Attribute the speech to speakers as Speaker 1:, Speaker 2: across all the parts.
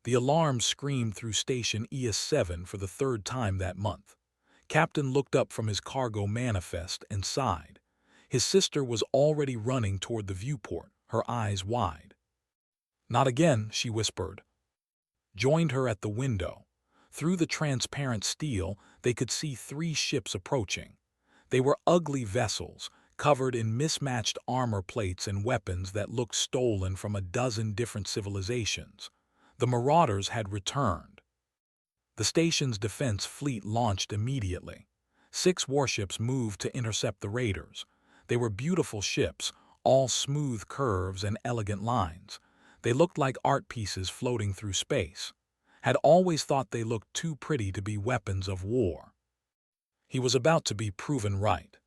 Speaker 1: The alarm screamed through station ES7 for the third time that month. Captain looked up from his cargo manifest and sighed. His sister was already running toward the viewport, her eyes wide. "Not again," she whispered. Joined her at the window. Through the transparent steel, they could see 3 ships approaching. They were ugly vessels, covered in mismatched armor plates and weapons that looked stolen from a dozen different civilizations. The Marauders had returned. The station's defense fleet launched immediately. 6 warships moved to intercept the raiders. They were beautiful ships, all smooth curves and elegant lines. They looked like art pieces floating through space. Had always thought they looked too pretty to be weapons of war. He was about to be proven right.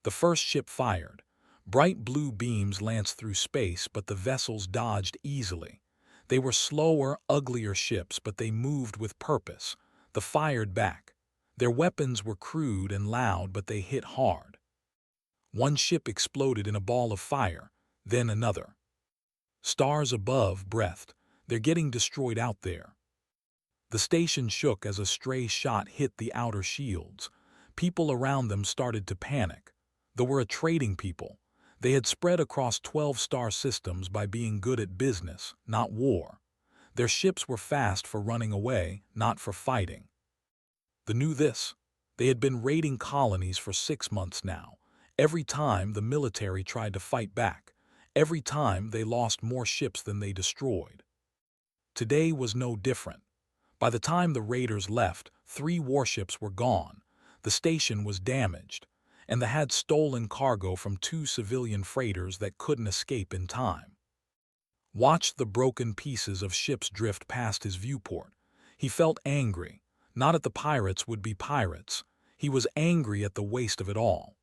Speaker 1: The first ship fired. Bright blue beams lanced through space, but the vessels dodged easily. They were slower, uglier ships, but they moved with purpose. They fired back. Their weapons were crude and loud, but they hit hard. One ship exploded in a ball of fire, then another. Stars above breathed. "They're getting destroyed out there." The station shook as a stray shot hit the outer shields. People around them started to panic. They were a trading people. They had spread across 12 star systems by being good at business, not war. Their ships were fast for running away, not for fighting. They knew this. They had been raiding colonies for 6 months now. Every time the military tried to fight back. Every time they lost more ships than they destroyed. Today was no different. By the time the raiders left, 3 warships were gone. The station was damaged, and they had stolen cargo from 2 civilian freighters that couldn't escape in time. Watched the broken pieces of ships drift past his viewport. He felt angry, not at the pirates would-be pirates. He was angry at the waste of it all.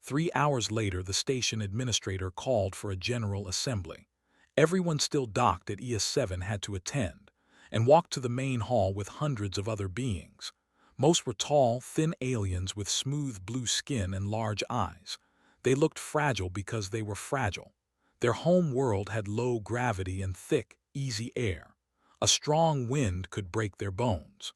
Speaker 1: 3 hours later, the station administrator called for a general assembly. Everyone still docked at ES7 had to attend, and walked to the main hall with hundreds of other beings. Most were tall, thin aliens with smooth blue skin and large eyes. They looked fragile because they were fragile. Their home world had low gravity and thick, easy air. A strong wind could break their bones.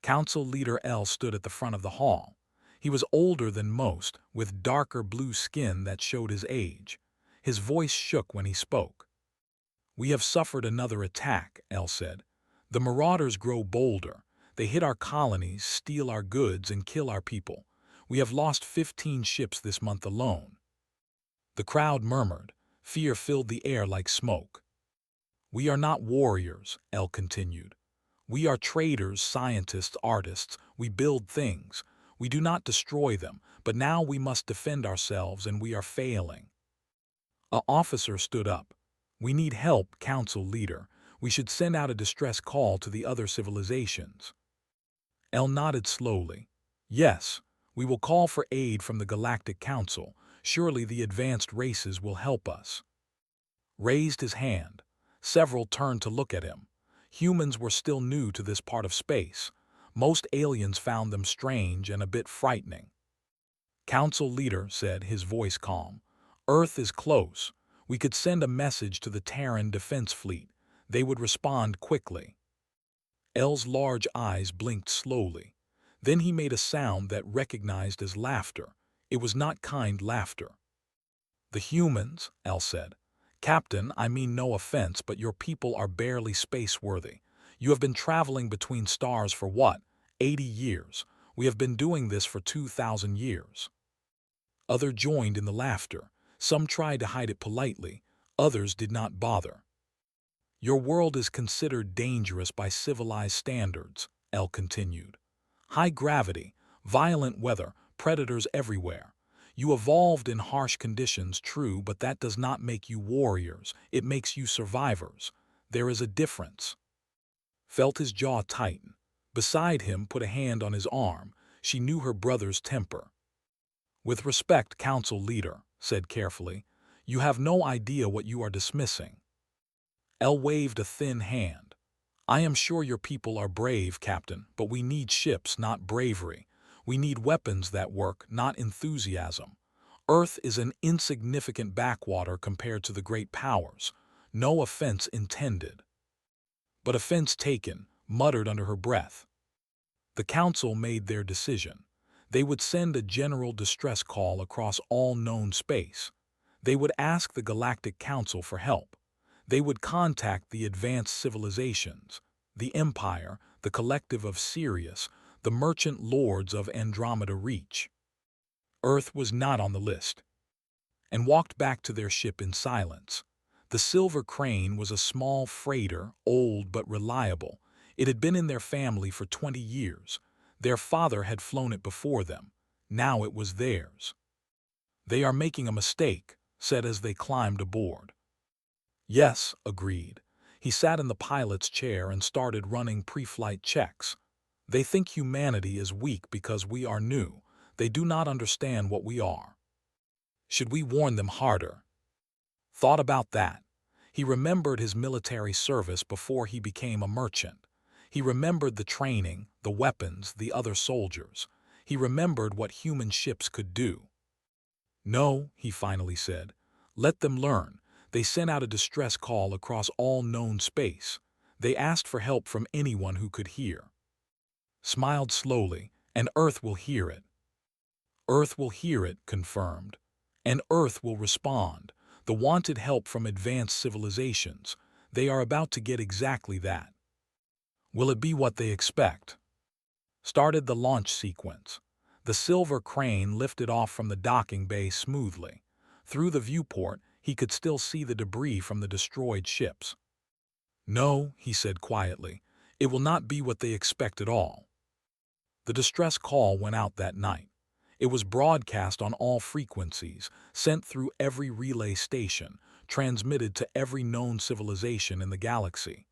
Speaker 1: Council Leader L stood at the front of the hall. He was older than most, with darker blue skin that showed his age. His voice shook when he spoke. "We have suffered another attack," L said. "The Marauders grow bolder. They hit our colonies, steal our goods, and kill our people. We have lost 15 ships this month alone." The crowd murmured. Fear filled the air like smoke. "We are not warriors," L continued. "We are traders, scientists, artists. We build things. We do not destroy them, but now we must defend ourselves, and we are failing." An officer stood up. "We need help, Council Leader. We should send out a distress call to the other civilizations." El nodded slowly. "Yes, we will call for aid from the Galactic Council. Surely the advanced races will help us." Raised his hand. Several turned to look at him. Humans were still new to this part of space. Most aliens found them strange and a bit frightening. "Council Leader," said, his voice calm, "Earth is close. We could send a message to the Terran Defense Fleet. They would respond quickly." L's large eyes blinked slowly. Then he made a sound that recognized as laughter. It was not kind laughter. "The humans," L said. "Captain, I mean no offense, but your people are barely space-worthy. You have been traveling between stars for what? 80 years. We have been doing this for 2,000 years. Others joined in the laughter. Some tried to hide it politely. Others did not bother. "Your world is considered dangerous by civilized standards," L continued. "High gravity, violent weather, predators everywhere. You evolved in harsh conditions, true, but that does not make you warriors. It makes you survivors. There is a difference." Felt his jaw tighten. Beside him put a hand on his arm. She knew her brother's temper. "With respect, Council Leader," said carefully, "you have no idea what you are dismissing." El waved a thin hand. "I am sure your people are brave, Captain, but we need ships, not bravery. We need weapons that work, not enthusiasm. Earth is an insignificant backwater compared to the great powers. No offense intended." But offense taken, muttered under her breath. The council made their decision. They would send a general distress call across all known space. They would ask the Galactic Council for help. They would contact the advanced civilizations, the Empire, the Collective of Sirius, the Merchant Lords of Andromeda Reach. Earth was not on the list, and walked back to their ship in silence. The Silver Crane was a small freighter, old but reliable. It had been in their family for 20 years. Their father had flown it before them. Now it was theirs. "They are making a mistake," said as they climbed aboard. "Yes," agreed. He sat in the pilot's chair and started running pre-flight checks. "They think humanity is weak because we are new. They do not understand what we are. Should we warn them harder?" Thought about that. He remembered his military service before he became a merchant. He remembered the training, the weapons, the other soldiers. He remembered what human ships could do. "No," he finally said. "Let them learn." They sent out a distress call across all known space. They asked for help from anyone who could hear. Smiled slowly, "And Earth will hear it." "Earth will hear it," confirmed. "And Earth will respond. The wanted help from advanced civilizations. They are about to get exactly that." "Will it be what they expect?" Started the launch sequence. The Silver Crane lifted off from the docking bay smoothly. Through the viewport, he could still see the debris from the destroyed ships. "No," he said quietly, "it will not be what they expect at all." The distress call went out that night. It was broadcast on all frequencies, sent through every relay station, transmitted to every known civilization in the galaxy.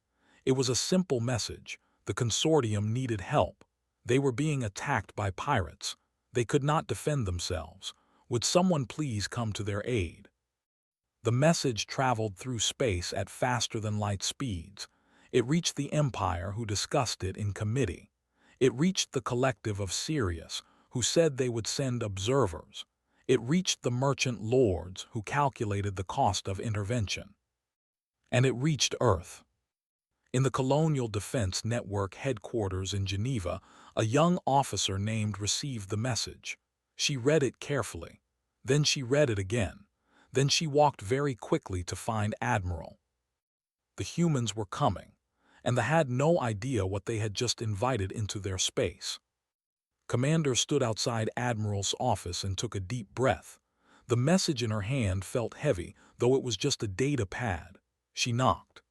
Speaker 1: It was a simple message. The consortium needed help. They were being attacked by pirates. They could not defend themselves. Would someone please come to their aid? The message traveled through space at faster-than-light speeds. It reached the Empire, who discussed it in committee. It reached the Collective of Sirius, who said they would send observers. It reached the Merchant Lords, who calculated the cost of intervention. And it reached Earth. In the Colonial Defense Network headquarters in Geneva, a young officer named received the message. She read it carefully. Then she read it again. Then she walked very quickly to find Admiral. The humans were coming, and they had no idea what they had just invited into their space. Commander stood outside Admiral's office and took a deep breath. The message in her hand felt heavy, though it was just a data pad. She knocked.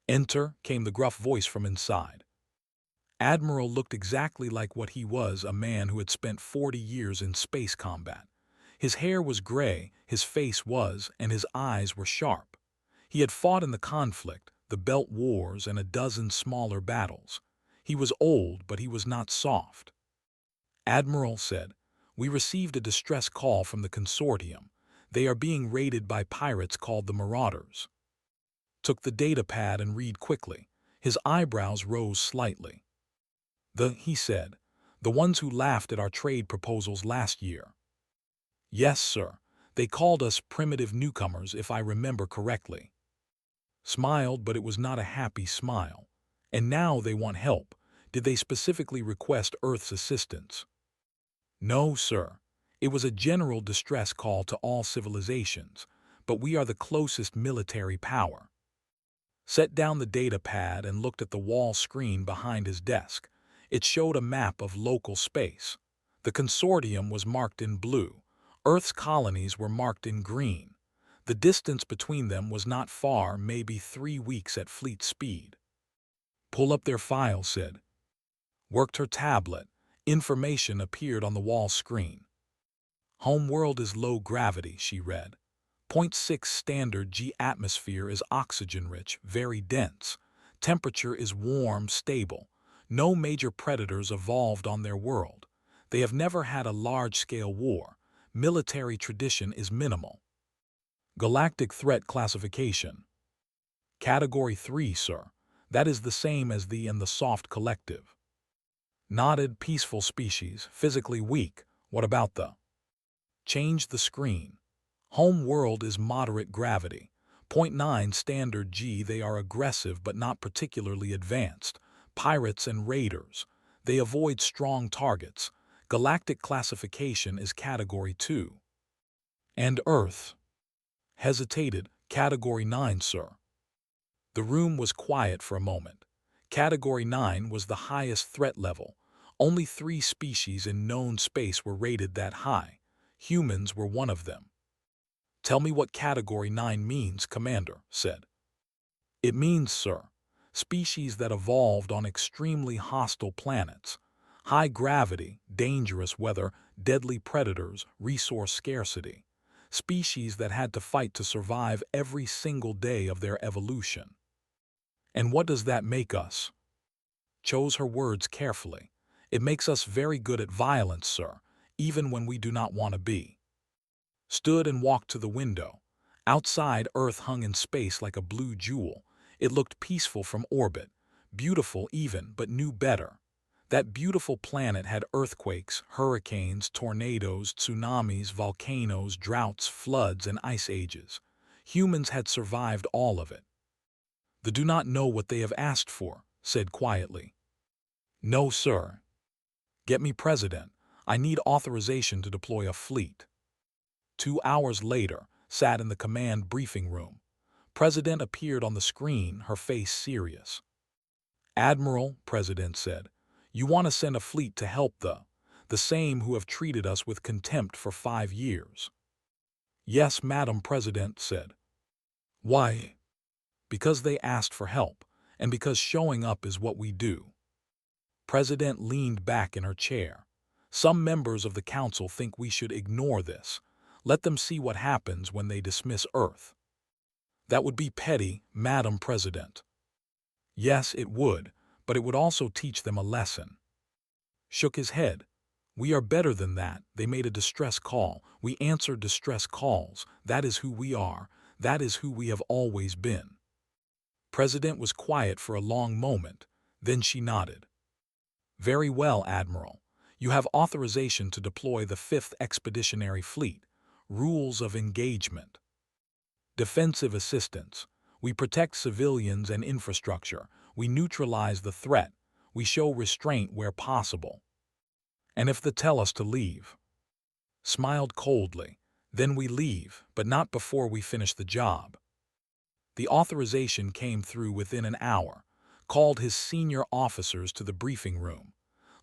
Speaker 1: "Enter," came the gruff voice from inside. Admiral looked exactly like what he was, a man who had spent 40 years in space combat. His hair was gray, his face was, and his eyes were sharp. He had fought in the conflict, the Belt Wars, and a dozen smaller battles. He was old, but he was not soft. "Admiral," said, "we received a distress call from the consortium. They are being raided by pirates called the Marauders." Took the data pad and read quickly. His eyebrows rose slightly. He said, "the ones who laughed at our trade proposals last year." "Yes, sir. They called us primitive newcomers, if I remember correctly." Smiled, but it was not a happy smile. "And now they want help. Did they specifically request Earth's assistance?" "No, sir. It was a general distress call to all civilizations, but we are the closest military power." Set down the data pad and looked at the wall screen behind his desk. It showed a map of local space. The consortium was marked in blue. Earth's colonies were marked in green. The distance between them was not far, maybe 3 weeks at fleet speed. "Pull up their file," said. Worked her tablet. Information appeared on the wall screen. "Homeworld is low gravity," she read. .6 standard G atmosphere is oxygen-rich, very dense. Temperature is warm, stable. No major predators evolved on their world. They have never had a large-scale war. Military tradition is minimal. Galactic threat classification. Category 3, sir. That is the same as the and the soft collective. Nodded. Peaceful species, physically weak. What about the? Change the screen. Home world is moderate gravity. Point 9 Standard G. They are aggressive but not particularly advanced. Pirates and raiders. They avoid strong targets. Galactic classification is Category 2. And Earth? Hesitated. Category 9, sir. The room was quiet for a moment. Category 9 was the highest threat level. Only 3 species in known space were rated that high. Humans were one of them. "Tell me what Category 9 means," Commander said. "It means, sir, species that evolved on extremely hostile planets. High gravity, dangerous weather, deadly predators, resource scarcity. Species that had to fight to survive every single day of their evolution." "And what does that make us?" Chose her words carefully. "It makes us very good at violence, sir, even when we do not want to be." Stood and walked to the window. Outside, Earth hung in space like a blue jewel. It looked peaceful from orbit, beautiful even, but knew better. That beautiful planet had earthquakes, hurricanes, tornadoes, tsunamis, volcanoes, droughts, floods, and ice ages. Humans had survived all of it. "They do not know what they have asked for," said quietly. "No, sir." "Get me President. I need authorization to deploy a fleet." 2 hours later, sat in the command briefing room. President appeared on the screen, her face serious. "Admiral," President said, "you want to send a fleet to help the same who have treated us with contempt for 5 years." "Yes, Madam," President said. "Why?" "Because they asked for help, and because showing up is what we do." President leaned back in her chair. "Some members of the council think we should ignore this. Let them see what happens when they dismiss Earth." "That would be petty, Madam President." "Yes, it would, but it would also teach them a lesson." Shook his head. "We are better than that. They made a distress call. We answered distress calls. That is who we are. That is who we have always been." President was quiet for a long moment. Then she nodded. "Very well, Admiral. You have authorization to deploy the 5th Expeditionary Fleet. Rules of engagement. Defensive assistance. We protect civilians and infrastructure. We neutralize the threat. We show restraint where possible. And if they tell us to leave?" Smiled coldly. "Then we leave, but not before we finish the job." The authorization came through within an hour. Called his senior officers to the briefing room.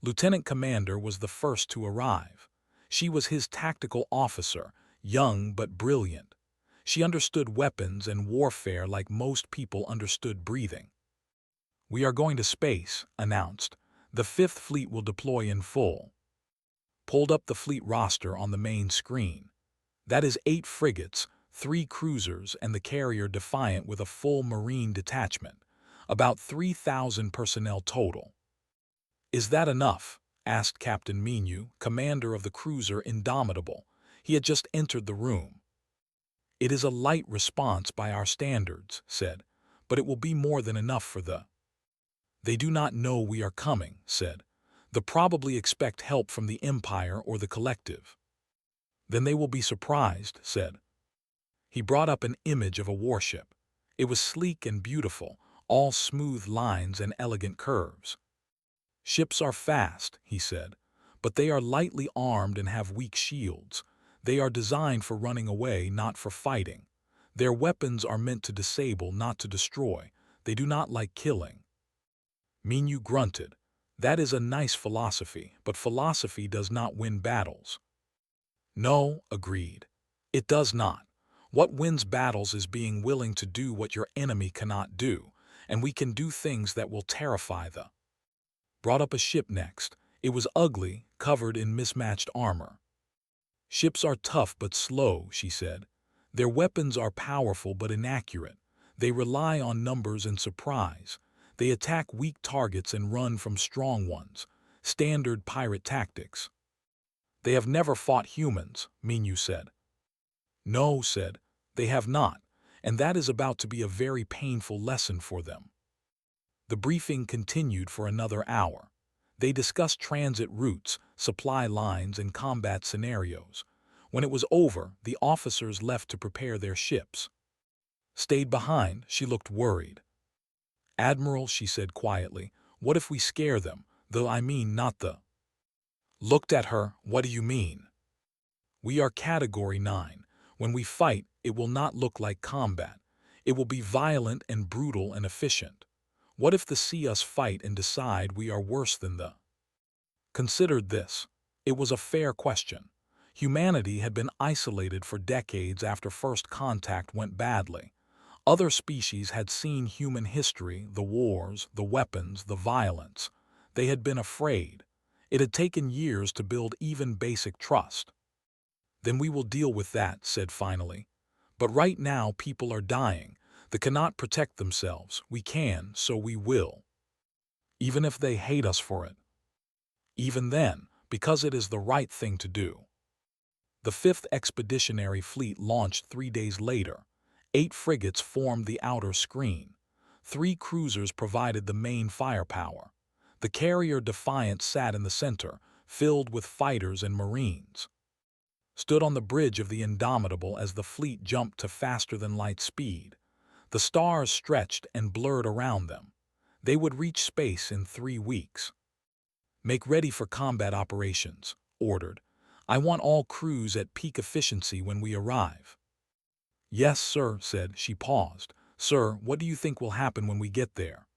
Speaker 1: Lieutenant Commander was the first to arrive. She was his tactical officer, young but brilliant. She understood weapons and warfare like most people understood breathing. "We are going to space," announced. "The 5th Fleet will deploy in full." Pulled up the fleet roster on the main screen. That is 8 frigates, 3 cruisers, and the carrier Defiant with a full marine detachment. About 3,000 personnel total. "Is that enough?" asked Captain Minu, commander of the cruiser Indomitable. He had just entered the room. "It is a light response by our standards," said, "but it will be more than enough for the—" "They do not know we are coming," said. "They probably expect help from the Empire or the Collective." "Then they will be surprised," said. He brought up an image of a warship. It was sleek and beautiful, all smooth lines and elegant curves. "Ships are fast," he said, "but they are lightly armed and have weak shields. They are designed for running away, not for fighting. Their weapons are meant to disable, not to destroy. They do not like killing." Minu grunted. "That is a nice philosophy, but philosophy does not win battles." "No," agreed. "It does not. What wins battles is being willing to do what your enemy cannot do, and we can do things that will terrify the—" Brought up a ship next. It was ugly, covered in mismatched armor. "Ships are tough but slow," she said. "Their weapons are powerful but inaccurate. They rely on numbers and surprise. They attack weak targets and run from strong ones. Standard pirate tactics." "They have never fought humans," Minu said. "No," said, "they have not, and that is about to be a very painful lesson for them." The briefing continued for another hour. They discussed transit routes, supply lines, and combat scenarios. When it was over, the officers left to prepare their ships. Stayed behind, she looked worried. Admiral, she said quietly, what if we scare them, though I mean not the... Looked at her, what do you mean? We are Category 9. When we fight, it will not look like combat. It will be violent and brutal and efficient. What if they see us fight and decide we are worse than the... Considered this. It was a fair question. Humanity had been isolated for decades after first contact went badly. Other species had seen human history, the wars, the weapons, the violence. They had been afraid. It had taken years to build even basic trust. Then we will deal with that, said finally. But right now people are dying. They cannot protect themselves. We can, so we will. Even if they hate us for it. Even then, because it is the right thing to do. The 5th Expeditionary Fleet launched 3 days later. 8 frigates formed the outer screen. 3 cruisers provided the main firepower. The carrier Defiant sat in the center, filled with fighters and marines. Stood on the bridge of the Indomitable as the fleet jumped to faster-than-light speed. The stars stretched and blurred around them. They would reach space in 3 weeks. Make ready for combat operations, ordered. I want all crews at peak efficiency when we arrive. Yes, sir, said. She paused. Sir, what do you think will happen when we get there?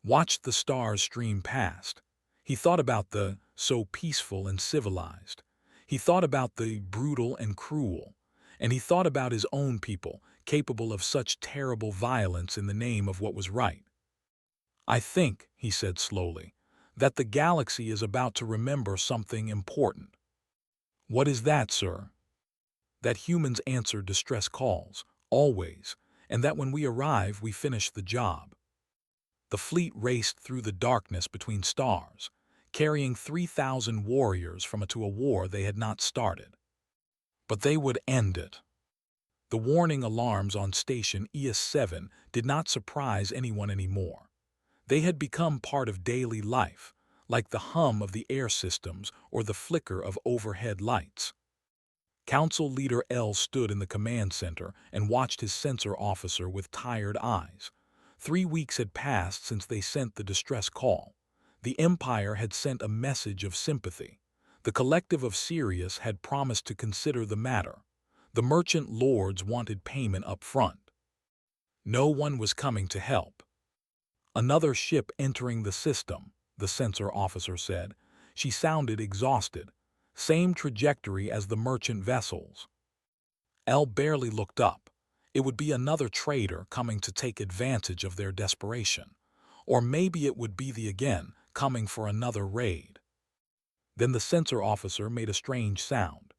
Speaker 1: Watched the stars stream past. He thought about the so peaceful and civilized. He thought about the brutal and cruel. And he thought about his own people, capable of such terrible violence in the name of what was right. I think, he said slowly, that the galaxy is about to remember something important. What is that, sir? That humans answer distress calls, always, and that when we arrive we finish the job. The fleet raced through the darkness between stars, carrying 3,000 warriors to a war they had not started. But they would end it. The warning alarms on station ES7 did not surprise anyone anymore. They had become part of daily life, like the hum of the air systems or the flicker of overhead lights. Council Leader L stood in the command center and watched his sensor officer with tired eyes. 3 weeks had passed since they sent the distress call. The Empire had sent a message of sympathy. The Collective of Sirius had promised to consider the matter. The merchant lords wanted payment up front. No one was coming to help. Another ship entering the system, the sensor officer said. She sounded exhausted. Same trajectory as the merchant vessels. L barely looked up. It would be another trader coming to take advantage of their desperation. Or maybe it would be the again coming for another raid. Then the sensor officer made a strange sound.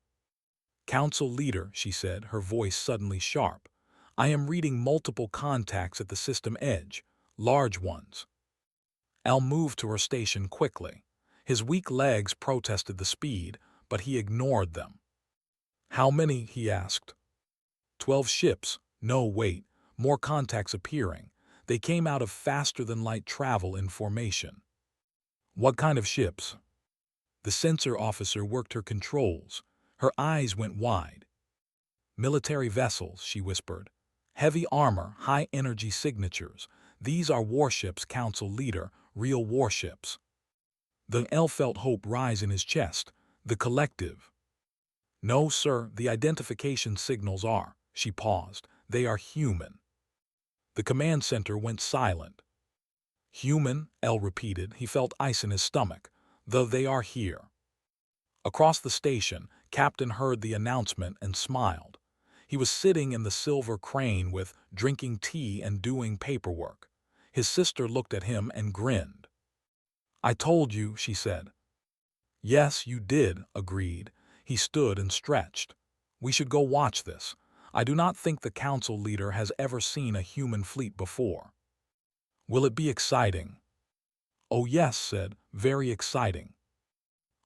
Speaker 1: Council Leader, she said, her voice suddenly sharp. I am reading multiple contacts at the system edge, large ones. Al moved to her station quickly. His weak legs protested the speed, but he ignored them. How many? He asked. 12 ships. No, wait. More contacts appearing. They came out of faster-than-light travel in formation. What kind of ships? The sensor officer worked her controls. Her eyes went wide. Military vessels, she whispered. Heavy armor, high-energy signatures. These are warships, Council Leader, real warships. The L felt hope rise in his chest. The Collective. No, sir, the identification signals are. She paused. They are human. The command center went silent. Human, L repeated. He felt ice in his stomach. Though they are here. Across the station, Captain heard the announcement and smiled. He was sitting in the silver crane drinking tea and doing paperwork. His sister looked at him and grinned. I told you, she said. Yes, you did, agreed. He stood and stretched. We should go watch this. I do not think the Council Leader has ever seen a human fleet before. Will it be exciting? Oh yes, said, very exciting.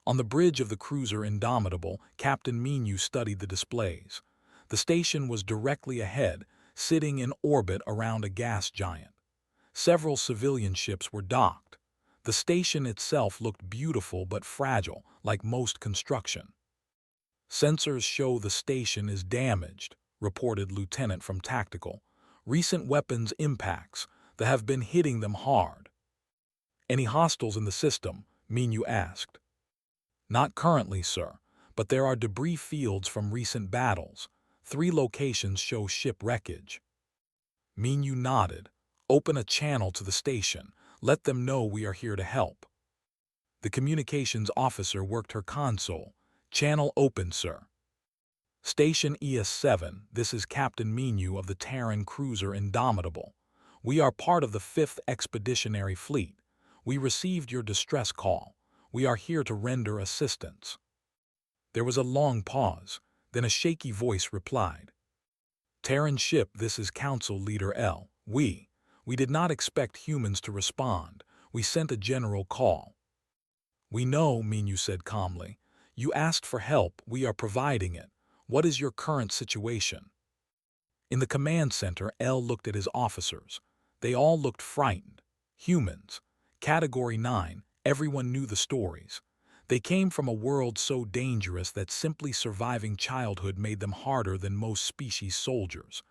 Speaker 1: On the bridge of the cruiser Indomitable, Captain Menu studied the displays. The station was directly ahead, sitting in orbit around a gas giant. Several civilian ships were docked. The station itself looked beautiful but fragile, like most construction. Sensors show the station is damaged, reported Lieutenant from Tactical. Recent weapons impacts that have been hitting them hard. Any hostiles in the system? Minu asked. Not currently, sir, but there are debris fields from recent battles. 3 locations show ship wreckage. Minu nodded. Open a channel to the station. Let them know we are here to help. The communications officer worked her console. Channel open, sir. Station ES7, this is Captain Minu of the Terran cruiser Indomitable. We are part of the 5th Expeditionary Fleet. We received your distress call. We are here to render assistance. There was a long pause, then a shaky voice replied. Terran ship, this is Council Leader L. We did not expect humans to respond. We sent a general call. We know, Minu said calmly. You asked for help, we are providing it. What is your current situation? In the command center, L looked at his officers. They all looked frightened. Humans. Category 9, everyone knew the stories. They came from a world so dangerous that simply surviving childhood made them harder than most species soldiers.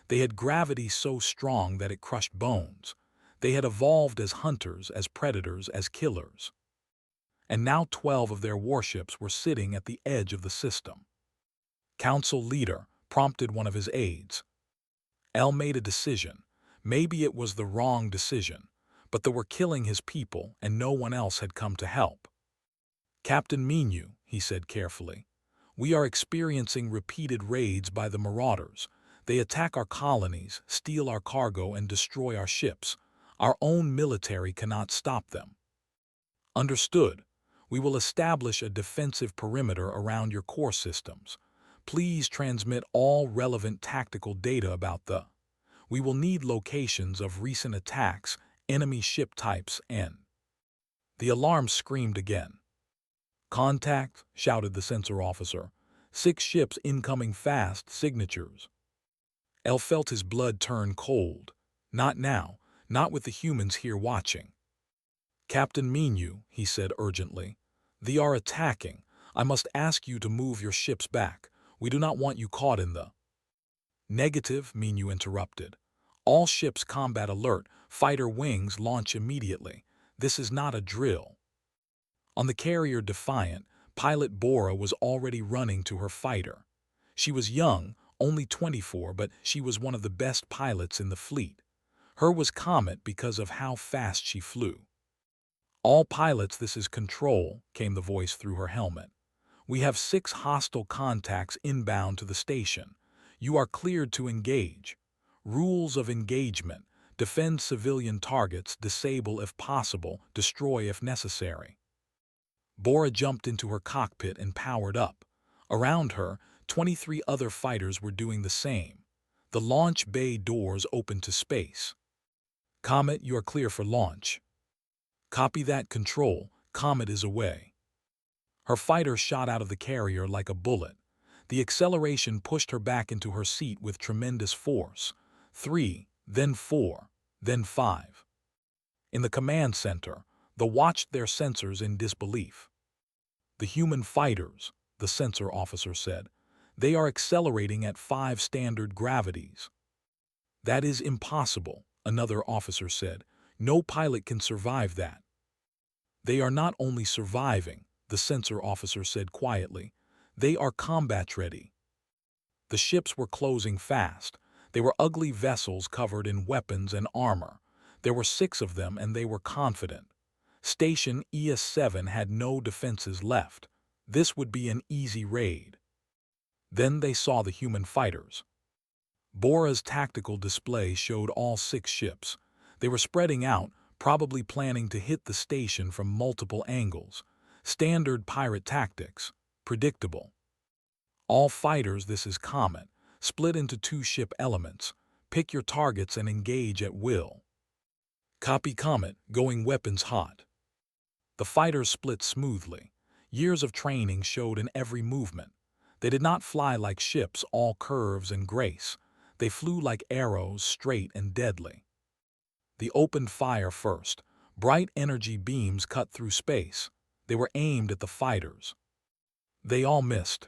Speaker 1: They had gravity so strong that it crushed bones. They had evolved as hunters, as predators, as killers. And now 12 of their warships were sitting at the edge of the system. Council Leader prompted one of his aides. L made a decision. Maybe it was the wrong decision, but they were killing his people and no one else had come to help. Captain Minu, he said carefully, we are experiencing repeated raids by the marauders. They attack our colonies, steal our cargo, and destroy our ships. Our own military cannot stop them. Understood. We will establish a defensive perimeter around your core systems. Please transmit all relevant tactical data about the. We will need locations of recent attacks, enemy ship types, and. The alarm screamed again. Contact, shouted the sensor officer. 6 ships incoming fast, signatures. El felt his blood turn cold. Not now, not with the humans here watching. Captain Minu, he said urgently, they are attacking. I must ask you to move your ships back. We do not want you caught in the. Negative, Minu interrupted. All ships combat alert, fighter wings launch immediately. This is not a drill. On the carrier Defiant, pilot Bora was already running to her fighter. She was young, only 24, but she was one of the best pilots in the fleet. Her was Comet because of how fast she flew. All pilots, this is Control, came the voice through her helmet. We have 6 hostile contacts inbound to the station. You are cleared to engage. Rules of engagement. Defend civilian targets, disable if possible, destroy if necessary. Bora jumped into her cockpit and powered up. Around her, 23 other fighters were doing the same. The launch bay doors opened to space. Comet, you are clear for launch. Copy that, Control. Comet is away. Her fighter shot out of the carrier like a bullet. The acceleration pushed her back into her seat with tremendous force. 3, then 4, then 5. In the command center, they watched their sensors in disbelief. The human fighters, the sensor officer said, they are accelerating at 5 standard gravities. That is impossible, another officer said. No pilot can survive that. They are not only surviving, the sensor officer said quietly, they are combat ready. The ships were closing fast. They were ugly vessels covered in weapons and armor. There were 6 of them and they were confident. Station ES7 had no defenses left. This would be an easy raid. Then they saw the human fighters. Bora's tactical display showed all 6 ships. They were spreading out, probably planning to hit the station from multiple angles. Standard pirate tactics. Predictable. All fighters, this is Comet, split into 2 ship elements. Pick your targets and engage at will. Copy, Comet, going weapons hot. The fighters split smoothly. Years of training showed in every movement. They did not fly like ships, all curves and grace. They flew like arrows, straight and deadly. They opened fire first. Bright energy beams cut through space. They were aimed at the fighters. They all missed.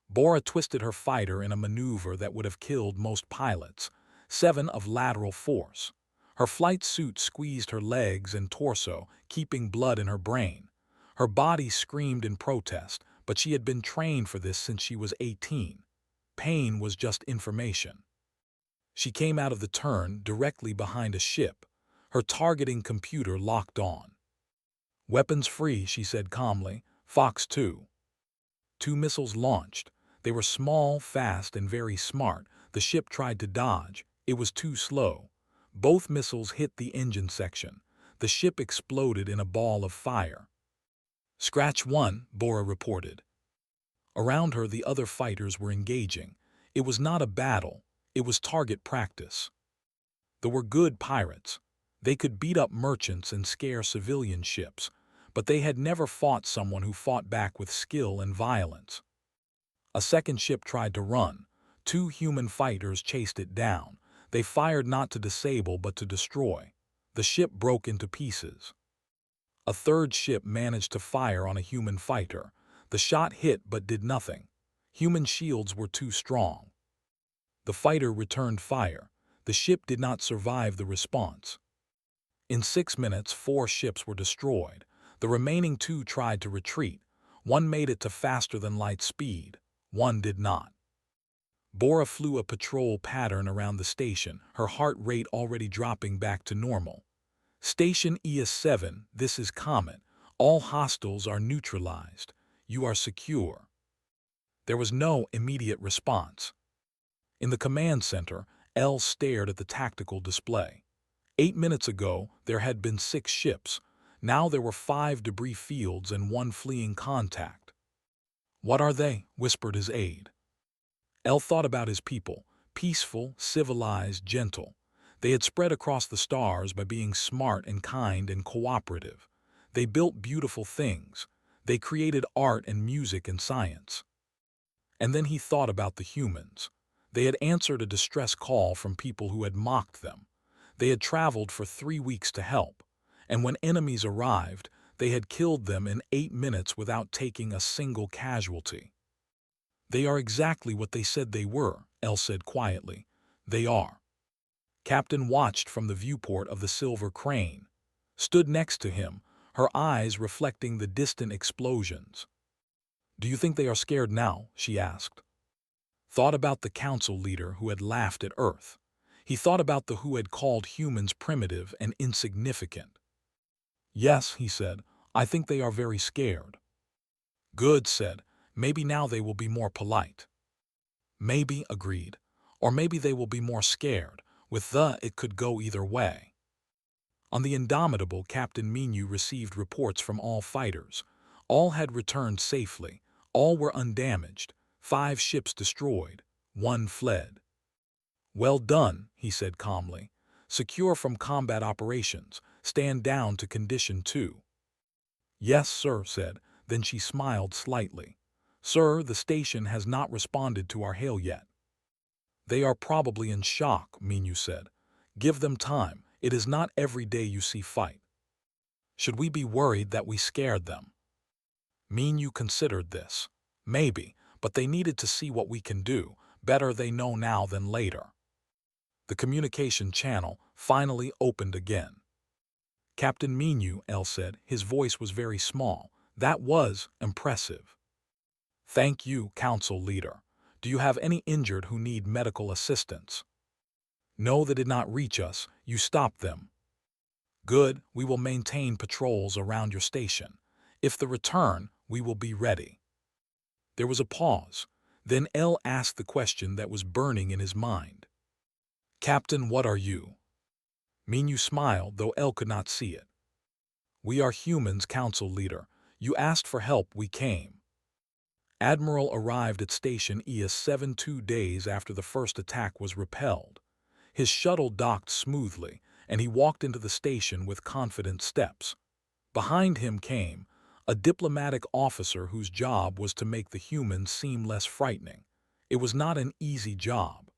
Speaker 1: Bora twisted her fighter in a maneuver that would have killed most pilots. 7 of lateral force. Her flight suit squeezed her legs and torso, keeping blood in her brain. Her body screamed in protest, but she had been trained for this since she was 18. Pain was just information. She came out of the turn directly behind a ship, her targeting computer locked on. "Weapons free," she said calmly. "Fox 2. 2 missiles launched. They were small, fast, and very smart. The ship tried to dodge. It was too slow. Both missiles hit the engine section. The ship exploded in a ball of fire. "Scratch 1, Bora reported. Around her, the other fighters were engaging. It was not a battle. It was target practice. They were good pirates. They could beat up merchants and scare civilian ships, but they had never fought someone who fought back with skill and violence. A second ship tried to run. 2 human fighters chased it down. They fired not to disable but to destroy. The ship broke into pieces. A third ship managed to fire on a human fighter. The shot hit but did nothing. Human shields were too strong. The fighter returned fire. The ship did not survive the response. In 6 minutes, 4 ships were destroyed. The remaining 2 tried to retreat. 1 made it to faster-than-light speed. 1 did not. Bora flew a patrol pattern around the station, her heart rate already dropping back to normal. "Station ES7, this is Comet. All hostiles are neutralized. You are secure." There was no immediate response. In the command center, Elle stared at the tactical display. 8 minutes ago, there had been 6 ships. Now there were 5 debris fields and 1 fleeing contact. "What are they?" whispered his aide. Elle thought about his people, peaceful, civilized, gentle. They had spread across the stars by being smart and kind and cooperative. They built beautiful things. They created art and music and science. And then he thought about the humans. They had answered a distress call from people who had mocked them. They had traveled for 3 weeks to help. And when enemies arrived, they had killed them in 8 minutes without taking a single casualty. "They are exactly what they said they were," Elle said quietly. "They are." Captain watched from the viewport of the silver crane. Stood next to him, her eyes reflecting the distant explosions. "Do you think they are scared now?" she asked. Thought about the council leader who had laughed at Earth. He thought about the who had called humans primitive and insignificant. "Yes," he said, "I think they are very scared." "Good," said. "Maybe now they will be more polite." "Maybe," agreed. "Or maybe they will be more scared. With it could go either way." On the Indomitable, Captain Minu received reports from all fighters. All had returned safely. All were undamaged. 5 ships destroyed. 1 fled. "Well done," he said calmly. "Secure from combat operations. Stand down to Condition 2. "Yes, sir," said. Then she smiled slightly. "Sir, the station has not responded to our hail yet." "They are probably in shock," Minu said. "Give them time. It is not every day you see fight." "Should we be worried that we scared them?" Minu considered this. "Maybe, but they needed to see what we can do. Better they know now than later." The communication channel finally opened again. "Captain Minu," Elle said. His voice was very small. "That was impressive." "Thank you, Council Leader. Do you have any injured who need medical assistance?" "No, they did not reach us. You stopped them." "Good. We will maintain patrols around your station. If they return, we will be ready." There was a pause. Then Elle asked the question that was burning in his mind. "Captain, what are you?" Minu smiled, though Elle could not see it. "We are humans, Council Leader. You asked for help, we came." Admiral arrived at Station ES7 2 days after the first attack was repelled. His shuttle docked smoothly, and he walked into the station with confident steps. Behind him came a diplomatic officer whose job was to make the humans seem less frightening. It was not an easy job.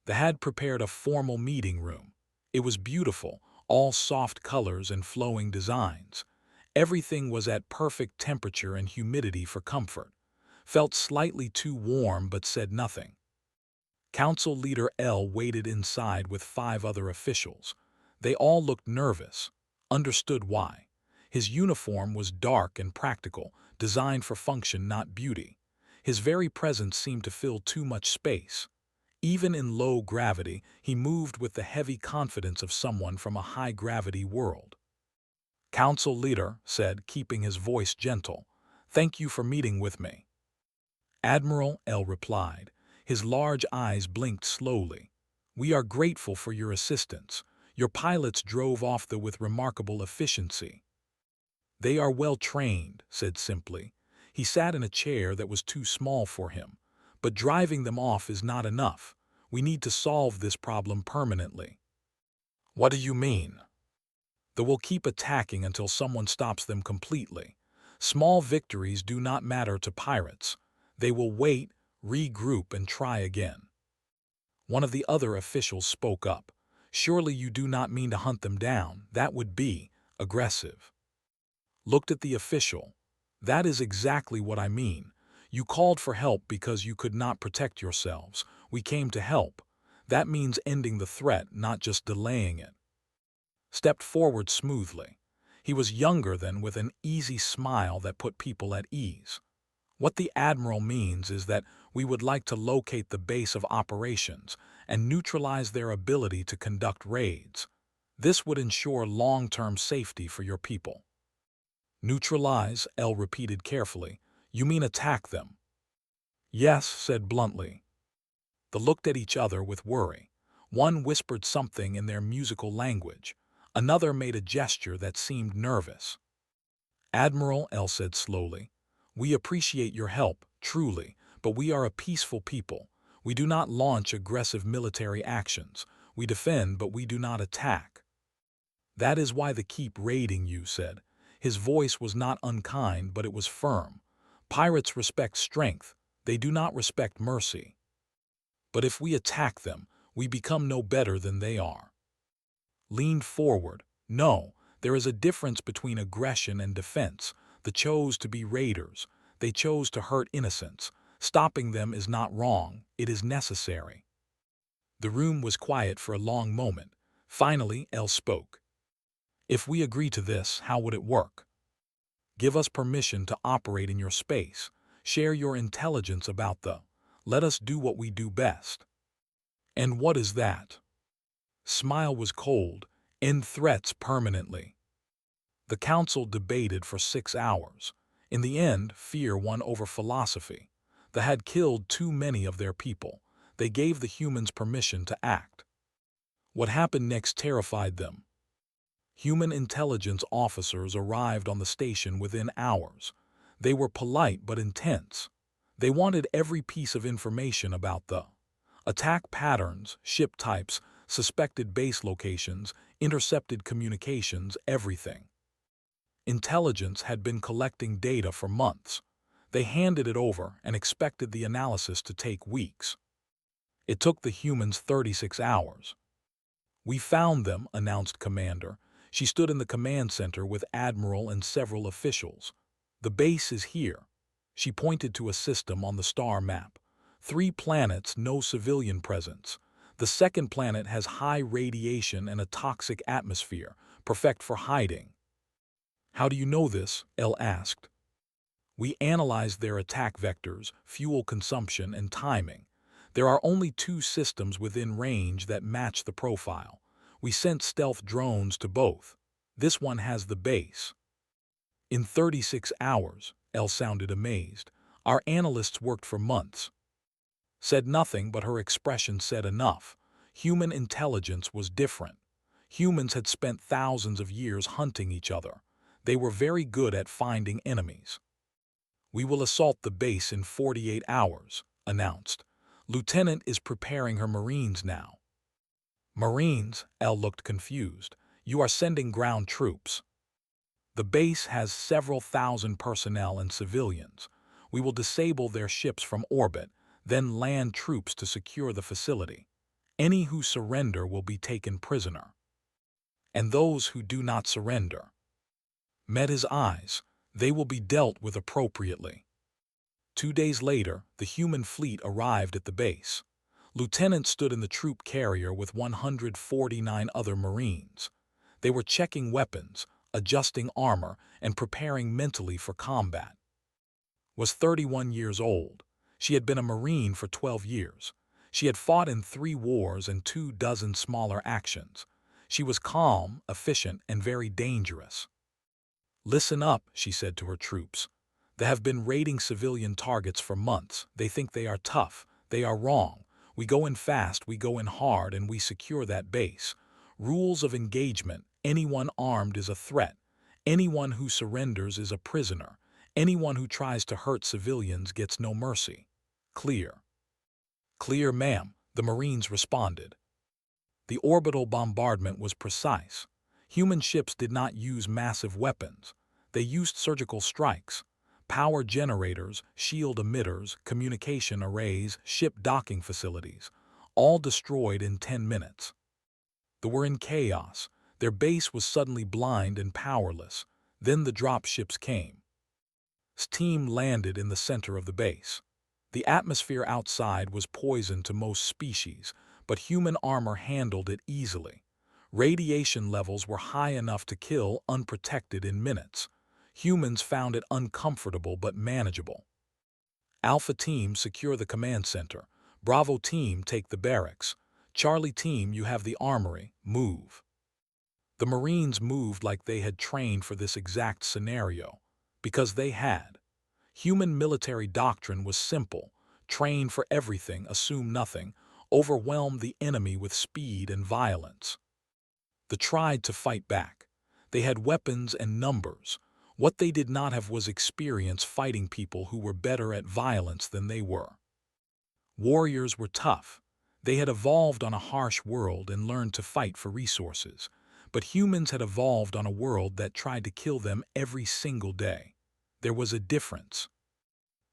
Speaker 1: They had prepared a formal meeting room. It was beautiful, all soft colors and flowing designs. Everything was at perfect temperature and humidity for comfort. Felt slightly too warm but said nothing. Council Leader L waited inside with 5 other officials. They all looked nervous. Understood why. His uniform was dark and practical, designed for function, not beauty. His very presence seemed to fill too much space. Even in low gravity, he moved with the heavy confidence of someone from a high-gravity world. Council Leader said, keeping his voice gentle, "Thank you for meeting with me." Admiral L replied. His large eyes blinked slowly. "We are grateful for your assistance. Your pilots drove off with remarkable efficiency." "They are well trained," said simply. He sat in a chair that was too small for him. "But driving them off is not enough. We need to solve this problem permanently." "What do you mean?" "They will keep attacking until someone stops them completely. Small victories do not matter to pirates. They will wait, regroup, and try again." One of the other officials spoke up. "Surely you do not mean to hunt them down. That would be aggressive." Looked at the official. "That is exactly what I mean. You called for help because you could not protect yourselves. We came to help. That means ending the threat, not just delaying it." Stepped forward smoothly. He was younger than, with an easy smile that put people at ease. "What the Admiral means is that we would like to locate the base of operations and neutralize their ability to conduct raids. This would ensure long-term safety for your people." "Neutralize," L repeated carefully. "You mean attack them?" "Yes," said bluntly. They looked at each other with worry. One whispered something in their musical language. Another made a gesture that seemed nervous. "Admiral," L said slowly, "we appreciate your help, truly, but we are a peaceful people. We do not launch aggressive military actions. We defend, but we do not attack." "That is why they keep raiding you," said. His voice was not unkind, but it was firm. "Pirates respect strength. They do not respect mercy. But if we attack them, we become no better than they are." Leaned forward. "No, there is a difference between aggression and defense. They chose to be raiders. They chose to hurt innocents. Stopping them is not wrong. It is necessary." The room was quiet for a long moment. Finally, L spoke. "If we agree to this, how would it work? Give us permission to operate in your space. Share your intelligence about the. Let us do what we do best." "And what is that?" Smile was cold. "End threats permanently." The council debated for 6 hours. In the end, fear won over philosophy. They had killed too many of their people. They gave the humans permission to act. What happened next terrified them. Human intelligence officers arrived on the station within hours. They were polite but intense. They wanted every piece of information about the attack patterns, ship types, suspected base locations, intercepted communications, everything. Intelligence had been collecting data for months. They handed it over and expected the analysis to take weeks. It took the humans 36 hours. "We found them," announced Commander. She stood in the command center with Admiral and several officials. "The base is here." She pointed to a system on the star map. 3 planets, no civilian presence. The second planet has high radiation and a toxic atmosphere, perfect for hiding. "How do you know this?" L asked. "We analyzed their attack vectors, fuel consumption, and timing. There are only 2 systems within range that match the profile. We sent stealth drones to both. This one has the base." "In 36 hours, L sounded amazed. "Our analysts worked for months." Said nothing, but her expression said enough. Human intelligence was different. Humans had spent thousands of years hunting each other. They were very good at finding enemies. "We will assault the base in 48 hours, announced. "Lieutenant is preparing her Marines now." "Marines?" L looked confused. "You are sending ground troops." "The base has several thousand personnel and civilians. We will disable their ships from orbit, then land troops to secure the facility. Any who surrender will be taken prisoner. And those who do not surrender." Met his eyes. "They will be dealt with appropriately." 2 days later, the human fleet arrived at the base. Lieutenant stood in the troop carrier with 149 other Marines. They were checking weapons, adjusting armor, and preparing mentally for combat. Was 31 years old. She had been a Marine for 12 years. She had fought in 3 wars and 24 smaller actions. She was calm, efficient, and very dangerous. "Listen up," she said to her troops. "They have been raiding civilian targets for months. They think they are tough. They are wrong. We go in fast, we go in hard, and we secure that base. Rules of engagement: anyone armed is a threat. Anyone who surrenders is a prisoner. Anyone who tries to hurt civilians gets no mercy. Clear?" "Clear, ma'am," the Marines responded. The orbital bombardment was precise. Human ships did not use massive weapons. They used surgical strikes. Power generators, shield emitters, communication arrays, ship docking facilities, all destroyed in 10 minutes. They were in chaos. Their base was suddenly blind and powerless. Then the dropships came. Steam landed in the center of the base. The atmosphere outside was poison to most species, but human armor handled it easily. Radiation levels were high enough to kill unprotected in minutes. Humans found it uncomfortable but manageable. "Alpha Team, secure the command center. Bravo Team, take the barracks. Charlie Team, you have the armory. Move." The Marines moved like they had trained for this exact scenario. Because they had. Human military doctrine was simple: train for everything, assume nothing, overwhelm the enemy with speed and violence. They tried to fight back. They had weapons and numbers. What they did not have was experience fighting people who were better at violence than they were. Warriors were tough. They had evolved on a harsh world and learned to fight for resources. But humans had evolved on a world that tried to kill them every single day. There was a difference.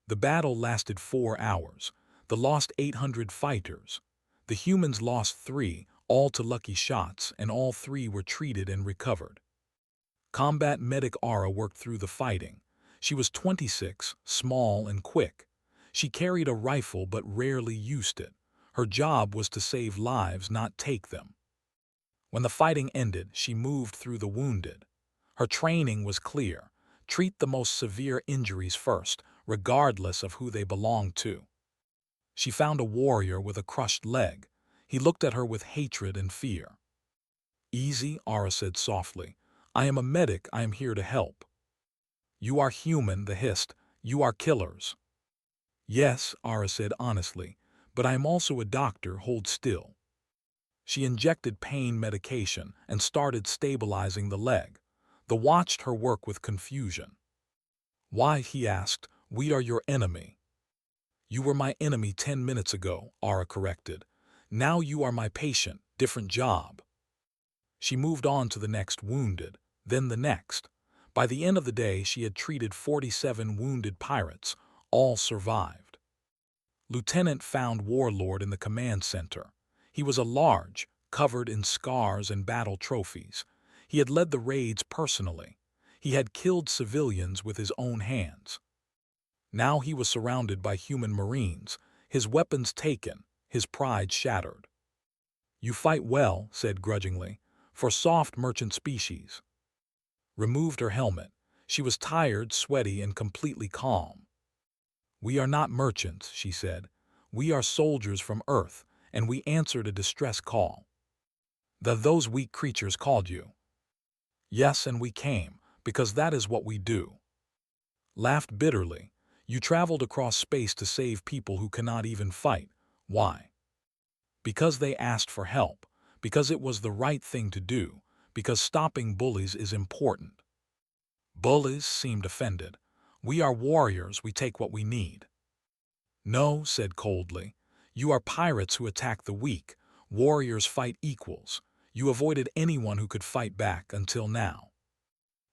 Speaker 1: The battle lasted 4 hours. They lost 800 fighters. The humans lost 3, all to lucky shots, and all 3 were treated and recovered. Combat medic Ara worked through the fighting. She was 26, small and quick. She carried a rifle but rarely used it. Her job was to save lives, not take them. When the fighting ended, she moved through the wounded. Her training was clear: treat the most severe injuries first, regardless of who they belonged to. She found a warrior with a crushed leg. He looked at her with hatred and fear. "Easy," Ara said softly. "I am a medic. I am here to help." "You are human," the hissed. "You are killers." "Yes," Ara said honestly, "but I am also a doctor. Hold still." She injected pain medication and started stabilizing the leg. They watched her work with confusion. "Why?" he asked. "We are your enemy." "You were my enemy 10 minutes ago," Ara corrected. "Now you are my patient. Different job." She moved on to the next wounded, then the next. By the end of the day, she had treated 47 wounded pirates. All survived. Lieutenant found Warlord in the command center. He was a large, covered in scars and battle trophies. He had led the raids personally. He had killed civilians with his own hands. Now he was surrounded by human Marines, his weapons taken, his pride shattered. "You fight well," said grudgingly, "for soft merchant species." Removed her helmet. She was tired, sweaty, and completely calm. "We are not merchants," she said. "We are soldiers from Earth, and we answered a distress call." "Those weak creatures called you." "Yes, and we came, because that is what we do." Laughed bitterly. "You traveled across space to save people who cannot even fight. Why?" "Because they asked for help. Because it was the right thing to do. Because stopping bullies is important." Bullies seemed offended. "We are warriors. We take what we need." "No," said coldly. "You are pirates who attack the weak. Warriors fight equals. You avoided anyone who could fight back until now."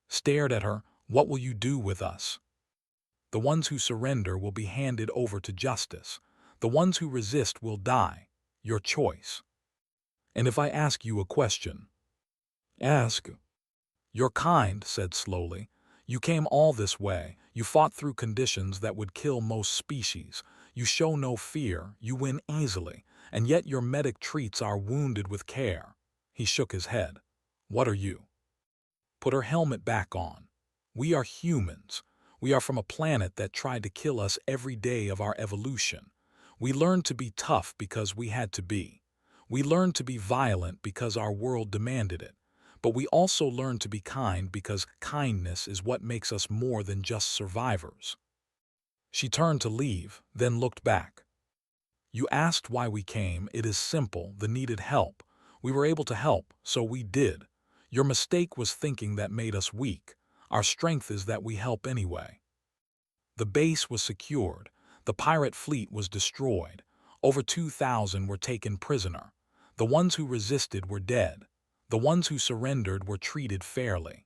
Speaker 1: Stared at her. "What will you do with us?" "The ones who surrender will be handed over to justice. The ones who resist will die. Your choice." "And if I ask you a question?" "Ask." "Your kind said slowly, you came all this way. You fought through conditions that would kill most species. You show no fear. You win easily. and yet your medic treats our wounded with care." He shook his head. "What are you?" "Put her helmet back on. We are humans. We are from a planet that tried to kill us every day of our evolution. We learned to be tough because we had to be. We learned to be violent because our world demanded it. But we also learned to be kind because kindness is what makes us more than just survivors." She turned to leave, then looked back. "You asked why we came. It is simple. The needed help. We were able to help, so we did. Your mistake was thinking that made us weak. Our strength is that we help anyway." The base was secured. The pirate fleet was destroyed. Over 2,000 were taken prisoner. The ones who resisted were dead. The ones who surrendered were treated fairly.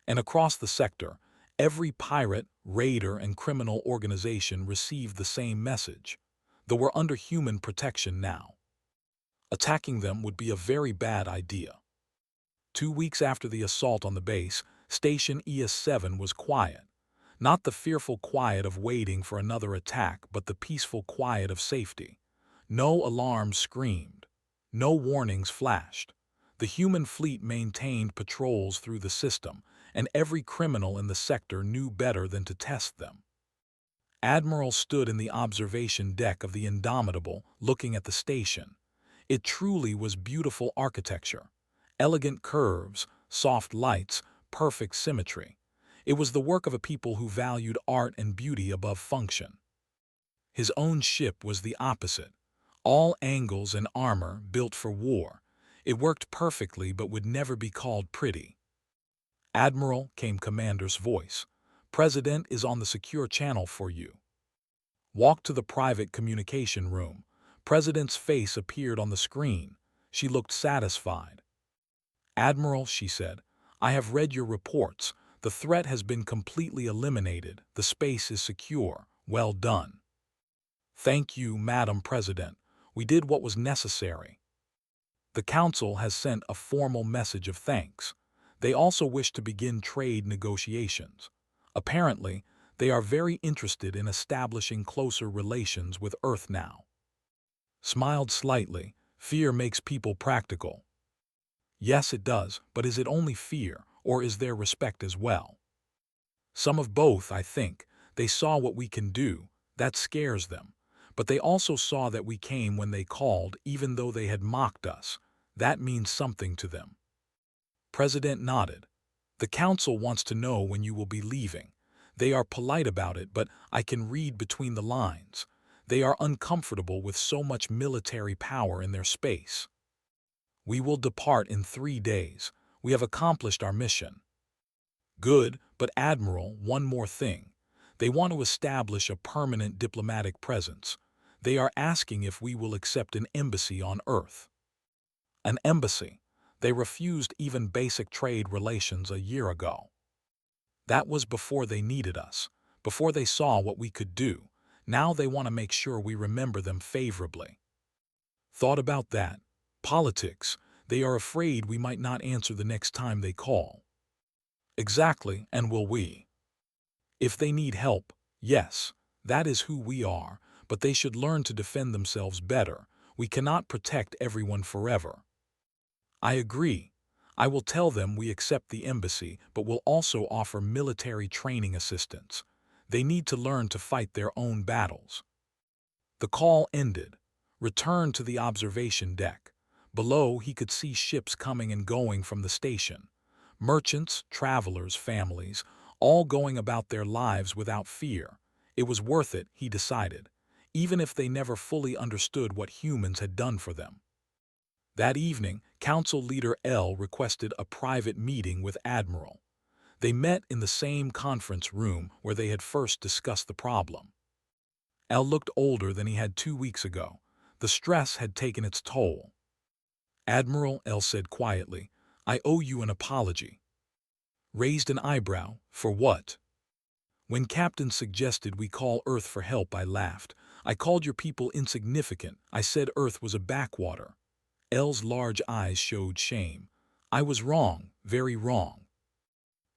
Speaker 1: And across the sector, every pirate, raider, and criminal organization received the same message. They were under human protection now. Attacking them would be a very bad idea. 2 weeks after the assault on the base, Station ES7 was quiet. Not the fearful quiet of waiting for another attack, but the peaceful quiet of safety. No alarms screamed. No warnings flashed. The human fleet maintained patrols through the system, and every criminal in the sector knew better than to test them. Admiral stood in the observation deck of the Indomitable, looking at the station. It truly was beautiful architecture. Elegant curves, soft lights, perfect symmetry. It was the work of a people who valued art and beauty above function. His own ship was the opposite. All angles and armor built for war. It worked perfectly but would never be called pretty. "Admiral," came Commander's voice, "President is on the secure channel for you." Walk to the private communication room. President's face appeared on the screen. She looked satisfied. "Admiral," she said, "I have read your reports. The threat has been completely eliminated. The space is secure. Well done." "Thank you, Madam President. We did what was necessary." The Council has sent a formal message of thanks. They also wish to begin trade negotiations. Apparently, they are very interested in establishing closer relations with Earth now. Smiled slightly. "Fear makes people practical." "Yes, it does, but is it only fear, or is there respect as well?" "Some of both, I think. They saw what we can do. That scares them. But they also saw that we came when they called, even though they had mocked us. That means something to them." President nodded. "The Council wants to know when you will be leaving. They are polite about it, but I can read between the lines. They are uncomfortable with so much military power in their space." "We will depart in 3 days. We have accomplished our mission." "Good, but Admiral, one more thing. They want to establish a permanent diplomatic presence. They are asking if we will accept an embassy on Earth." "An embassy? They refused even basic trade relations a year ago." "That was before they needed us, before they saw what we could do. Now they want to make sure we remember them favorably." "Thought about that. Politics. They are afraid we might not answer the next time they call." "Exactly, and will we?" "If they need help, yes. That is who we are, but they should learn to defend themselves better. We cannot protect everyone forever." "I agree. I will tell them we accept the embassy, but will also offer military training assistance. They need to learn to fight their own battles." The call ended. Returned to the observation deck. Below, he could see ships coming and going from the station. Merchants, travelers, families, all going about their lives without fear. It was worth it, he decided, even if they never fully understood what humans had done for them. That evening, Council Leader L requested a private meeting with Admiral. They met in the same conference room where they had first discussed the problem. L looked older than he had 2 weeks ago. The stress had taken its toll. "Admiral," L said quietly, "I owe you an apology." Raised an eyebrow. "For what?" "When Captain suggested we call Earth for help, I laughed. I called your people insignificant. I said Earth was a backwater." L's large eyes showed shame. "I was wrong, very wrong."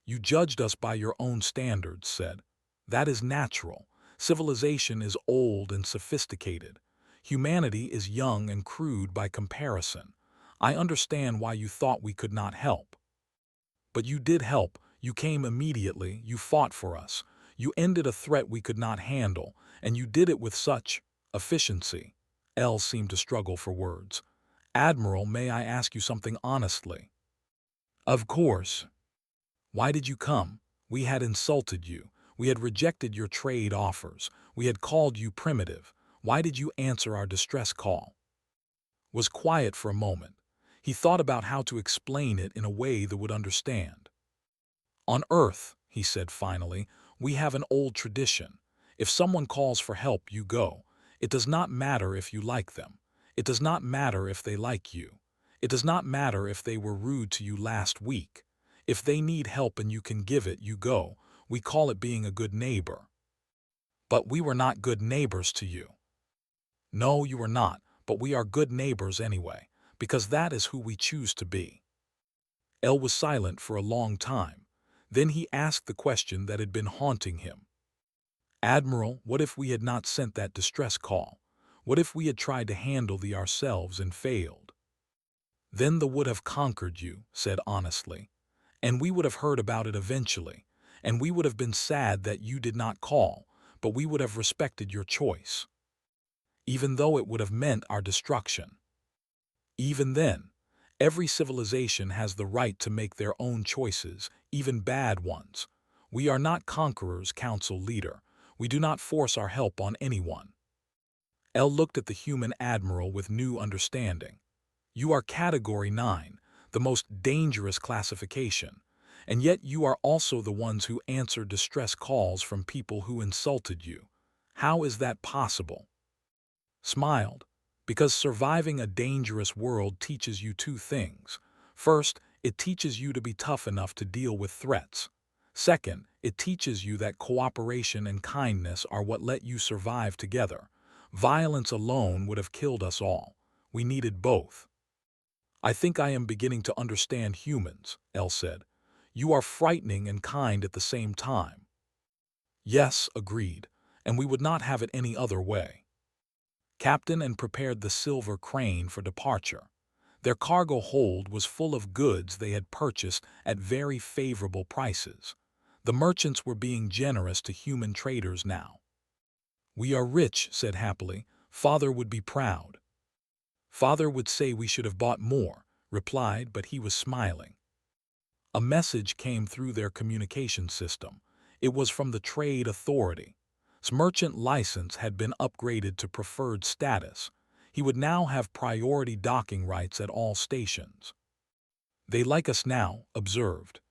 Speaker 1: "You judged us by your own standards," said. "That is natural. Civilization is old and sophisticated. Humanity is young and crude by comparison. I understand why you thought we could not help. But you did help. You came immediately, you fought for us. You ended a threat we could not handle, and you did it with such efficiency. Elle seemed to struggle for words. Admiral, may I ask you something honestly? Of course. Why did you come? We had insulted you. We had rejected your trade offers. We had called you primitive. Why did you answer our distress call? Was quiet for a moment. He thought about how to explain it in a way that would understand. On Earth, he said finally, we have an old tradition. If someone calls for help, you go. It does not matter if you like them. It does not matter if they like you. It does not matter if they were rude to you last week. If they need help and you can give it, you go. We call it being a good neighbor. But we were not good neighbors to you. No, you were not, but we are good neighbors anyway, because that is who we choose to be. Elle was silent for a long time. Then he asked the question that had been haunting him. Admiral, what if we had not sent that distress call? What if we had tried to handle the ourselves and failed? Then the would have conquered you, said honestly. And we would have heard about it eventually, and we would have been sad that you did not call, but we would have respected your choice. Even though it would have meant our destruction. Even then, every civilization has the right to make their own choices, even bad ones. We are not conquerors, council leader. We do not force our help on anyone. Elle looked at the human admiral with new understanding. You are Category 9, the most dangerous classification, and yet you are also the ones who answer distress calls from people who insulted you. How is that possible? Smiled. Because surviving a dangerous world teaches you two things. First, it teaches you to be tough enough to deal with threats. Second, it teaches you that cooperation and kindness are what let you survive together. Violence alone would have killed us all. We needed both. I think I am beginning to understand humans, Elle said. You are frightening and kind at the same time. Yes, agreed, and we would not have it any other way. Captain and prepared the silver crane for departure. Their cargo hold was full of goods they had purchased at very favorable prices. The merchants were being generous to human traders now. We are rich, said happily. Father would be proud. Father would say we should have bought more, replied, but he was smiling. A message came through their communication system. It was from the trade authority. His merchant license had been upgraded to preferred status. He would now have priority docking rights at all stations. They like us now, observed.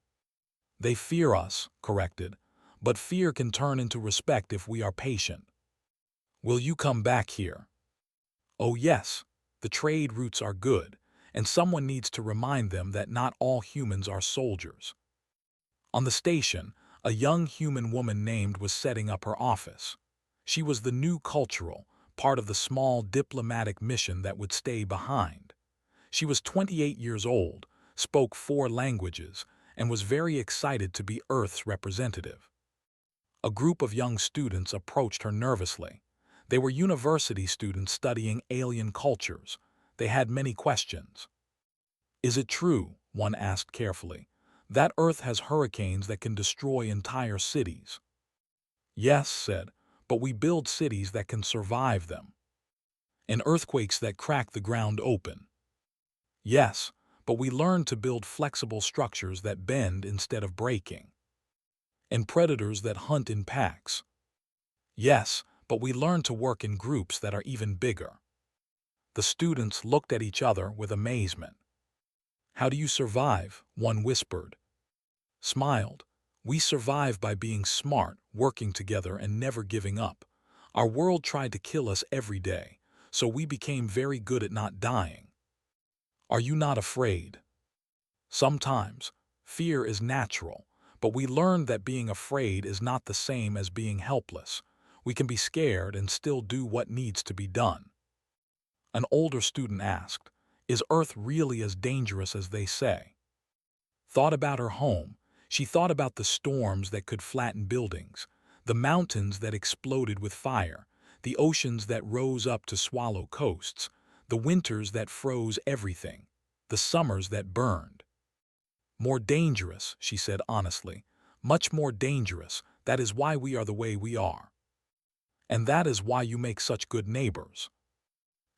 Speaker 1: They fear us, corrected, but fear can turn into respect if we are patient. Will you come back here? Oh yes, the trade routes are good, and someone needs to remind them that not all humans are soldiers. On the station, a young human woman named was setting up her office. She was the new cultural, part of the small diplomatic mission that would stay behind. She was 28 years old, spoke 4 languages, and was very excited to be Earth's representative. A group of young students approached her nervously. They were university students studying alien cultures. They had many questions. Is it true, one asked carefully, that Earth has hurricanes that can destroy entire cities? Yes, said, but we build cities that can survive them. And earthquakes that crack the ground open. Yes, but we learn to build flexible structures that bend instead of breaking. And predators that hunt in packs. Yes, but we learn to work in groups that are even bigger. The students looked at each other with amazement. How do you survive? One whispered. Smiled. We survive by being smart, working together, and never giving up. Our world tried to kill us every day, so we became very good at not dying. Are you not afraid? Sometimes. Fear is natural, but we learned that being afraid is not the same as being helpless. We can be scared and still do what needs to be done. An older student asked, is Earth really as dangerous as they say? Thought about her home. She thought about the storms that could flatten buildings, the mountains that exploded with fire, the oceans that rose up to swallow coasts, the winters that froze everything, the summers that burned. More dangerous, she said honestly, much more dangerous. That is why we are the way we are. And that is why you make such good neighbors.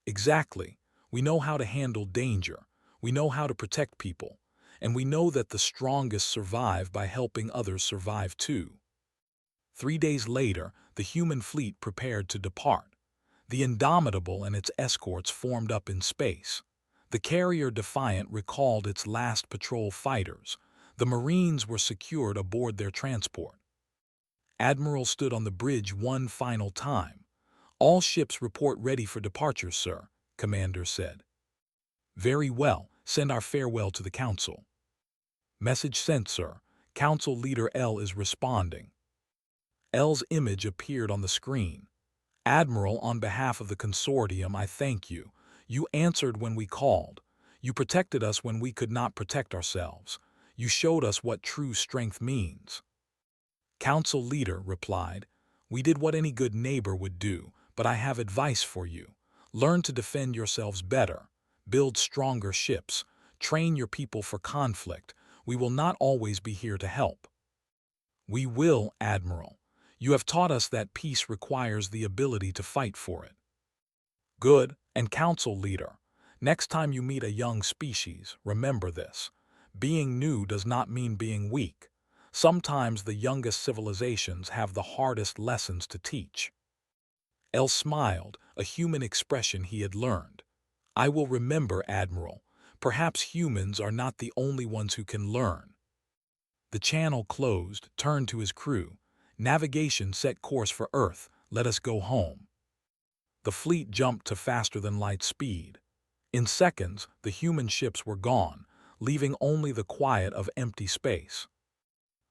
Speaker 1: Exactly. We know how to handle danger. We know how to protect people. And we know that the strongest survive by helping others survive too. 3 days later, the human fleet prepared to depart. The Indomitable and its escorts formed up in space. The carrier Defiant recalled its last patrol fighters. The Marines were secured aboard their transport. Admiral stood on the bridge one final time. "All ships report ready for departure, sir," Commander said. "Very well, send our farewell to the Council." "Message sent, sir. Council Leader L is responding." L's image appeared on the screen. "Admiral, on behalf of the consortium, I thank you. You answered when we called. You protected us when we could not protect ourselves. You showed us what true strength means." Council Leader replied, "We did what any good neighbor would do, but I have advice for you. Learn to defend yourselves better. Build stronger ships. Train your people for conflict. We will not always be here to help." "We will, Admiral. You have taught us that peace requires the ability to fight for it." "Good. And Council Leader, next time you meet a young species, remember this. Being new does not mean being weak. Sometimes the youngest civilizations have the hardest lessons to teach." El smiled, a human expression he had learned. "I will remember, Admiral. Perhaps humans are not the only ones who can learn." The channel closed, turned to his crew. "Navigation set course for Earth. Let us go home." The fleet jumped to faster-than-light speed. In seconds, the human ships were gone, leaving only the quiet of empty space.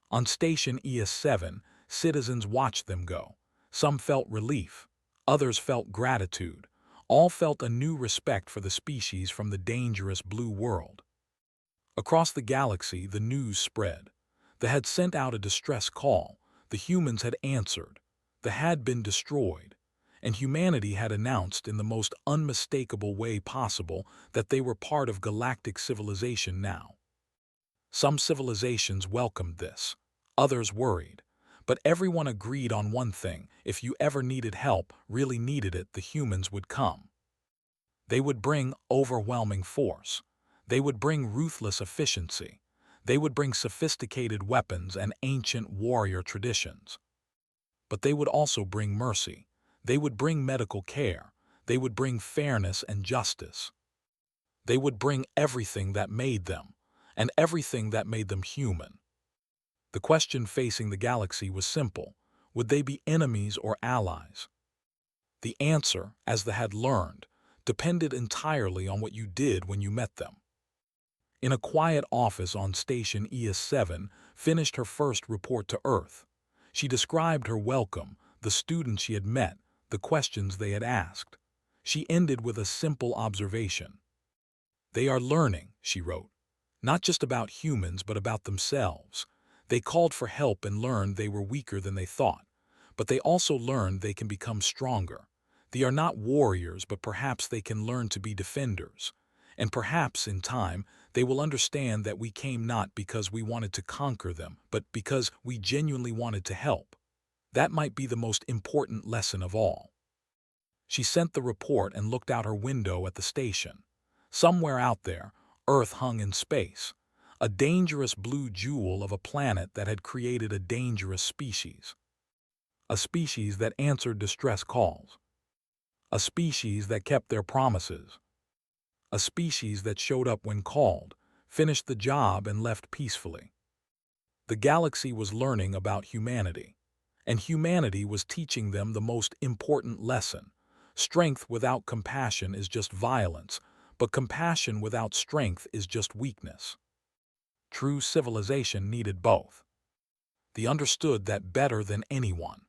Speaker 1: On Station ES7, citizens watched them go. Some felt relief. Others felt gratitude. All felt a new respect for the species from the dangerous blue world. Across the galaxy, the news spread. They had sent out a distress call. The humans had answered. They had been destroyed. And humanity had announced in the most unmistakable way possible that they were part of galactic civilization now. Some civilizations welcomed this. Others worried. But everyone agreed on one thing: if you ever needed help, really needed it, the humans would come. They would bring overwhelming force. They would bring ruthless efficiency. They would bring sophisticated weapons and ancient warrior traditions. But they would also bring mercy. They would bring medical care. They would bring fairness and justice. They would bring everything that made them, and everything that made them human. The question facing the galaxy was simple: would they be enemies or allies? The answer, as they had learned, depended entirely on what you did when you met them. In a quiet office on Station ES7, finished her first report to Earth. She described her welcome, the students she had met, the questions they had asked. She ended with a simple observation. "They are learning," she wrote, "not just about humans but about themselves. They called for help and learned they were weaker than they thought. But they also learned they can become stronger. They are not warriors, but perhaps they can learn to be defenders. And perhaps, in time, they will understand that we came not because we wanted to conquer them, but because we genuinely wanted to help. That might be the most important lesson of all." She sent the report and looked out her window at the station. Somewhere out there, Earth hung in space, a dangerous blue jewel of a planet that had created a dangerous species. A species that answered distress calls. A species that kept their promises. A species that showed up when called, finished the job, and left peacefully. The galaxy was learning about humanity, and humanity was teaching them the most important lesson. Strength without compassion is just violence, but compassion without strength is just weakness. True civilization needed both. They understood that better than anyone.